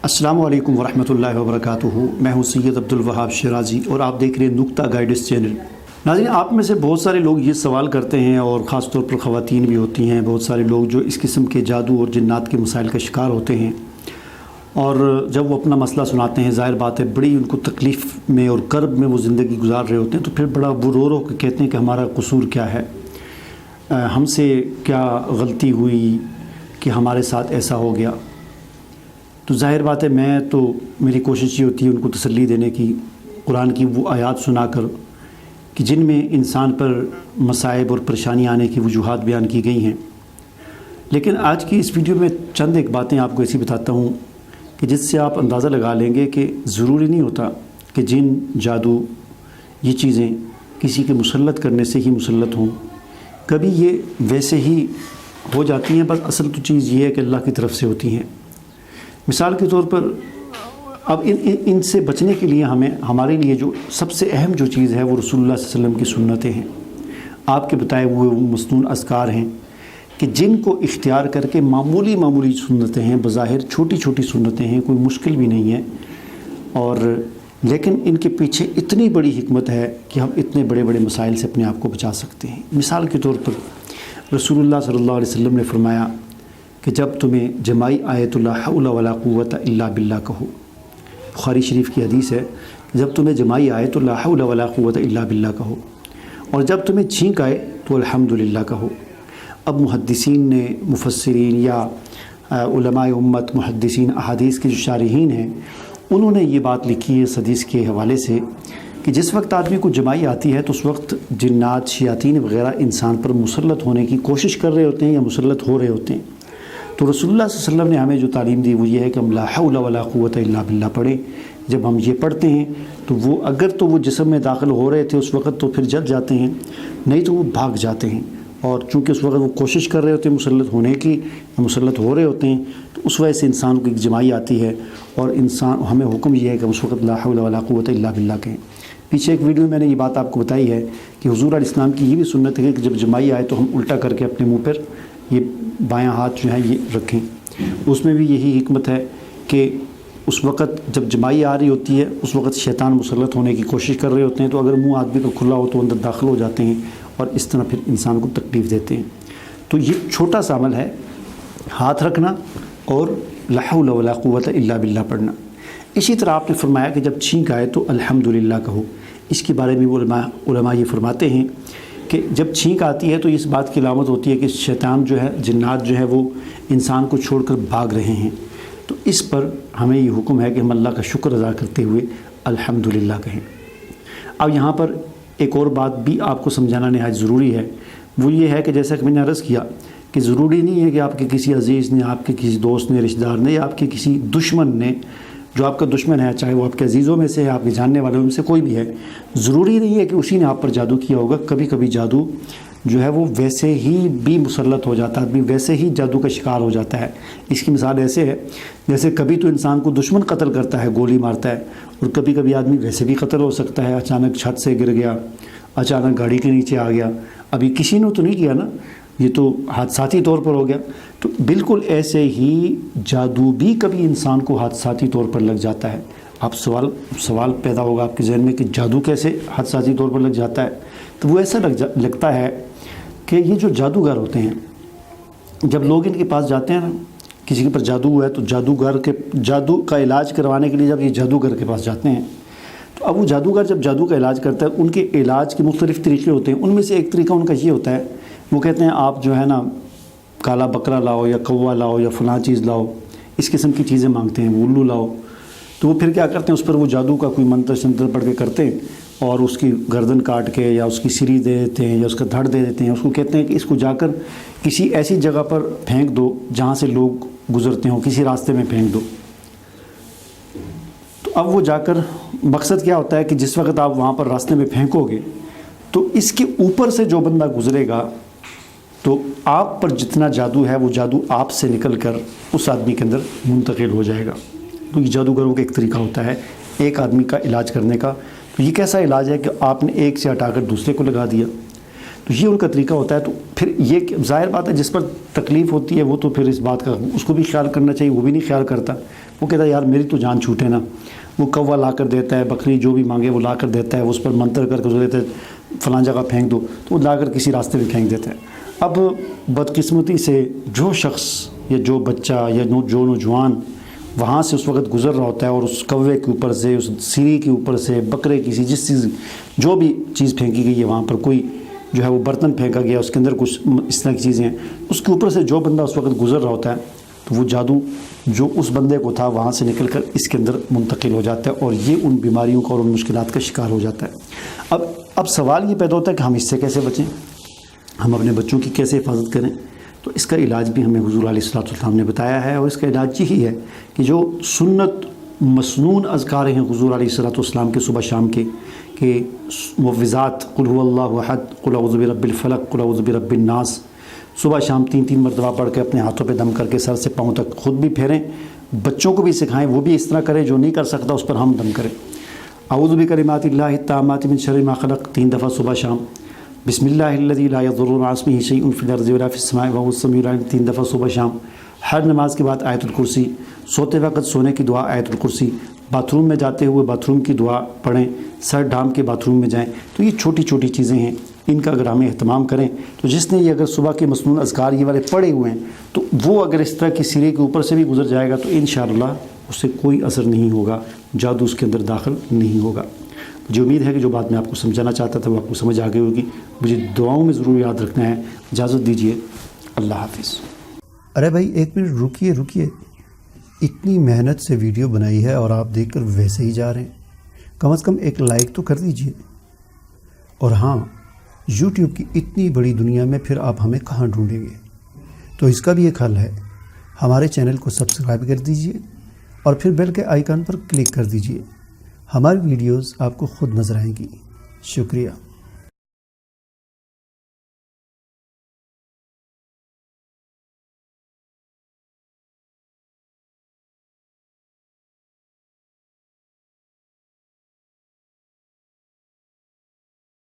السلام علیکم ورحمۃ اللہ وبرکاتہ۔ میں ہوں سید عبدالوہاب شیرازی اور آپ دیکھ رہے ہیں نقطہ گائیڈنس چینل۔ ناظرین، آپ میں سے بہت سارے لوگ یہ سوال کرتے ہیں اور خاص طور پر خواتین بھی ہوتی ہیں، بہت سارے لوگ جو اس قسم کے جادو اور جنات کے مسائل کا شکار ہوتے ہیں، اور جب وہ اپنا مسئلہ سناتے ہیں ظاہر بات ہے بڑی ان کو تکلیف میں اور کرب میں وہ زندگی گزار رہے ہوتے ہیں، تو پھر بڑا وہ رو کے کہتے ہیں کہ ہمارا قصور کیا ہے، ہم سے کیا غلطی ہوئی کہ ہمارے ساتھ ایسا ہو گیا۔ تو ظاہر بات ہے میری کوشش یہ ہوتی ہے ان کو تسلی دینے کی، قرآن کی وہ آیات سنا کر کہ جن میں انسان پر مصائب اور پریشانی آنے کی وجوہات بیان کی گئی ہیں۔ لیکن آج کی اس ویڈیو میں چند ایک باتیں آپ کو ایسی بتاتا ہوں کہ جس سے آپ اندازہ لگا لیں گے کہ ضروری نہیں ہوتا کہ جن جادو یہ چیزیں کسی کے مسلط کرنے سے ہی مسلط ہوں، کبھی یہ ویسے ہی ہو جاتی ہیں، بس اصل تو چیز یہ ہے کہ اللہ کی طرف سے ہوتی ہیں۔ مثال کے طور پر اب ان سے بچنے کے لیے ہمارے لیے جو سب سے اہم جو چیز ہے وہ رسول اللہ صلی اللہ علیہ وسلم کی سنتیں ہیں، آپ کے بتائے ہوئے وہ مسنون اذکار ہیں کہ جن کو اختیار کر کے معمولی سنتیں ہیں، بظاہر چھوٹی چھوٹی سنتیں ہیں، کوئی مشکل بھی نہیں ہے، اور لیکن ان کے پیچھے اتنی بڑی حکمت ہے کہ ہم اتنے بڑے بڑے مسائل سے اپنے آپ کو بچا سکتے ہیں۔ مثال کے طور پر رسول اللہ صلی اللہ علیہ وسلم نے فرمایا کہ جب تمہیں جماعی آیت لا حول ولا قوت الا باللہ کہو، بخاری شریف کی حدیث ہے، جب تمہیں جماعی آیت لا حول ولا قوت الا باللہ کہو، اور جب تمہیں چھینک آئے تو الحمدللہ کہو۔ اب محدثین نے، مفسرین یا علماء امت، محدثین احادیث کے جو شارحین ہیں، انہوں نے یہ بات لکھی ہے اس حدیث کے حوالے سے کہ جس وقت آدمی کو جماعی آتی ہے تو اس وقت جنات، شیاطین وغیرہ انسان پر مسلط ہونے کی کوشش کر رہے ہوتے ہیں یا مسلط ہو رہے ہوتے ہیں۔ تو رسول اللہ صلی اللہ علیہ وسلم نے ہمیں جو تعلیم دی وہ یہ ہے کہ ہم لا حول ولا قوت الا باللہ پڑھیں۔ جب ہم یہ پڑھتے ہیں تو وہ جسم میں داخل ہو رہے تھے اس وقت تو پھر جل جاتے ہیں، نہیں تو وہ بھاگ جاتے ہیں، اور چونکہ اس وقت وہ کوشش کر رہے ہوتے ہیں مسلط ہونے کی، مسلط ہو رہے ہوتے ہیں، تو اس وجہ سے انسان کو ایک جماعی آتی ہے، اور ہمیں حکم یہ ہے کہ اس وقت لا حول ولا قوت الا باللہ کہیں۔ پیچھے ایک ویڈیو میں نے یہ بات آپ کو بتائی ہے کہ حضور علیہ السلام کی یہ بھی سنت ہے کہ جب جماعی آئے تو ہم الٹا کر کے اپنے منہ پر یہ بایاں ہاتھ جو ہے یہ رکھیں۔ اس میں بھی یہی حکمت ہے کہ اس وقت جب جماعی آ رہی ہوتی ہے اس وقت شیطان مسلط ہونے کی کوشش کر رہے ہوتے ہیں، تو اگر منہ آدمی کا کھلا ہو تو اندر داخل ہو جاتے ہیں اور اس طرح پھر انسان کو تکلیف دیتے ہیں۔ تو یہ چھوٹا سا عمل ہے، ہاتھ رکھنا اور لا حول ولا قوت الا باللہ پڑھنا۔ اسی طرح آپ نے فرمایا کہ جب چھینک آئے تو الحمدللہ کہو۔ اس کے بارے میں علماء یہ فرماتے ہیں کہ جب چھینک آتی ہے تو اس بات کی علامت ہوتی ہے کہ شیطان جو ہے، جنات جو ہے وہ انسان کو چھوڑ کر بھاگ رہے ہیں، تو اس پر ہمیں یہ حکم ہے کہ ہم اللہ کا شکر ادا کرتے ہوئے الحمدللہ کہیں۔ اب یہاں پر ایک اور بات بھی آپ کو سمجھانا نہایت ضروری ہے، وہ یہ ہے کہ جیسا کہ میں نے عرض کیا کہ ضروری نہیں ہے کہ آپ کے کسی عزیز نے، آپ کے کسی دوست نے، رشتہ دار نے، یا آپ کے کسی دشمن نے، جو آپ کا دشمن ہے، چاہے وہ آپ کے عزیزوں میں سے ہے، آپ کے جاننے والوں میں سے کوئی بھی ہے، ضروری نہیں ہے کہ اسی نے آپ پر جادو کیا ہوگا۔ کبھی کبھی جادو جو ہے وہ ویسے ہی بھی مسلط ہو جاتا ہے، آدمی ویسے ہی جادو کا شکار ہو جاتا ہے۔ اس کی مثال ایسے ہے جیسے کبھی تو انسان کو دشمن قتل کرتا ہے، گولی مارتا ہے، اور کبھی کبھی آدمی ویسے بھی قتل ہو سکتا ہے، اچانک چھت سے گر گیا، اچانک گاڑی کے نیچے آ گیا، ابھی کسی نے تو نہیں کیا نا، یہ تو حادثاتی طور پر ہو گیا۔ تو بالکل ایسے ہی جادو بھی کبھی انسان کو حادثاتی طور پر لگ جاتا ہے۔ آپ سوال پیدا ہوگا آپ کے ذہن میں کہ جادو کیسے حادثاتی طور پر لگ جاتا ہے؟ تو وہ ایسا لگتا ہے کہ یہ جو جادوگر ہوتے ہیں، جب لوگ ان کے پاس جاتے ہیں نا، کسی کے پر جادو ہوا ہے تو جادو کا علاج کروانے کے لیے جب یہ جادوگر کے پاس جاتے ہیں، تو اب وہ جادوگر جب جادو کا علاج کرتا ہے، ان کے علاج کے مختلف طریقے ہوتے ہیں۔ ان میں سے ایک طریقہ ان کا یہ ہوتا ہے، وہ کہتے ہیں آپ جو ہے نا کالا بکرا لاؤ یا کوا لاؤ یا فلاں چیز لاؤ، اس قسم کی چیزیں مانگتے ہیں، الو لاؤ۔ تو وہ پھر کیا کرتے ہیں، اس پر وہ جادو کا کوئی منتر شنتر پڑھ کے کرتے ہیں، اور اس کی گردن کاٹ کے یا اس کی سری دے دیتے ہیں یا اس کا دھڑ دے دیتے ہیں، اس کو کہتے ہیں کہ اس کو جا کر کسی ایسی جگہ پر پھینک دو جہاں سے لوگ گزرتے ہوں، کسی راستے میں پھینک دو۔ تو اب وہ جا کر مقصد کیا ہوتا ہے کہ جس وقت آپ وہاں پر راستے میں پھینکو گے تو اس کے اوپر سے جو بندہ گزرے گا تو آپ پر جتنا جادو ہے وہ جادو آپ سے نکل کر اس آدمی کے اندر منتقل ہو جائے گا۔ تو یہ جادوگروں کا ایک طریقہ ہوتا ہے ایک آدمی کا علاج کرنے کا۔ تو یہ کیسا علاج ہے کہ آپ نے ایک سے ہٹا کر دوسرے کو لگا دیا۔ تو یہ ان کا طریقہ ہوتا ہے. تو پھر یہ ظاہر بات ہے جس پر تکلیف ہوتی ہے وہ تو پھر اس بات کا اس کو بھی خیال کرنا چاہیے, وہ بھی نہیں خیال کرتا. وہ کہتا ہے یار میری تو جان چھوٹے نا. وہ کوا لا کر دیتا ہے, بکری جو بھی مانگے وہ لا کر دیتا ہے, اس پر منتر کر کے دیتا ہے فلاں جگہ پھینک دو, تو وہ لا کر کسی راستے پہ پھینک دیتا ہے. اب بدقسمتی سے جو شخص یا جو بچہ یا جو نوجوان وہاں سے اس وقت گزر رہا ہوتا ہے اور اس کوے کے اوپر سے, اس سیڑھی کے اوپر سے, بکرے کی جس چیز جو بھی چیز پھینکی گئی ہے, وہاں پر کوئی جو ہے وہ برتن پھینکا گیا, اس کے اندر کچھ اس طرح کی چیزیں ہیں, اس کے اوپر سے جو بندہ اس وقت گزر رہا ہوتا ہے تو وہ جادو جو اس بندے کو تھا وہاں سے نکل کر اس کے اندر منتقل ہو جاتا ہے, اور یہ ان بیماریوں کا اور ان مشکلات کا شکار ہو جاتا ہے. اب سوال یہ پیدا ہوتا ہے کہ ہم اس سے کیسے بچیں, ہم اپنے بچوں کی کیسے حفاظت کریں. تو اس کا علاج بھی ہمیں حضور علیہ السلام نے بتایا ہے, اور اس کا علاج یہی ہے کہ جو سنت مسنون اذکار ہیں حضور علیہ السلام کے صبح شام کے, کہ معوذات قل هو اللہ احد, قل اعوذ برب الفلق, قل اعوذ برب الناس, صبح شام 3 مرتبہ پڑھ کے اپنے ہاتھوں پہ دم کر کے سر سے پاؤں تک خود بھی پھیریں, بچوں کو بھی سکھائیں, وہ بھی اس طرح کریں, جو نہیں کر سکتا اس پر ہم دم کریں. اعوذ بکلمات اللہ التامات من شر ما خلق 3 دفعہ صبح شام. بسم اللہ الذی لا یضر مع اسمہ شیء فی الارض ولا فی السماء وهو السمیع العلیم 3 دفعہ صبح شام. ہر نماز کے بعد آیت الکرسی, سوتے وقت سونے کی دعا آیت الکرسی, باتھ روم میں جاتے ہوئے باتھ روم کی دعا پڑھیں, سر ڈھانپ کے باتھ روم میں جائیں. تو یہ چھوٹی چھوٹی چیزیں ہیں, ان کا اگر ہمیں اہتمام کریں تو جس نے یہ اگر صبح کے مسنون اذکار یہ والے پڑھے ہوئے ہیں تو وہ اگر اس طرح کی سیرے کے اوپر سے بھی گزر جائے گا تو انشاءاللہ اس سے کوئی اثر نہیں ہوگا, جادو اس کے اندر داخل نہیں ہوگا. مجھے امید ہے کہ جو بات میں آپ کو سمجھانا چاہتا تھا وہ آپ کو سمجھ آ گئی ہوگی. مجھے دعاؤں میں ضرور یاد رکھنا ہے. اجازت دیجیے, اللہ حافظ. ارے بھائی 1 منٹ رکیے, اتنی محنت سے ویڈیو بنائی ہے اور آپ دیکھ کر ویسے ہی جا رہے ہیں. کم از کم ایک لائک تو کر دیجئے. اور ہاں, یوٹیوب کی اتنی بڑی دنیا میں پھر آپ ہمیں کہاں ڈھونڈیں گے, تو اس کا بھی ایک حل ہے. ہمارے چینل کو سبسکرائب کر دیجئے اور پھر بیل کے آئیکن پر کلک کر دیجئے. ہماری ویڈیوز آپ کو خود نظر آئیں گی. شکریہ.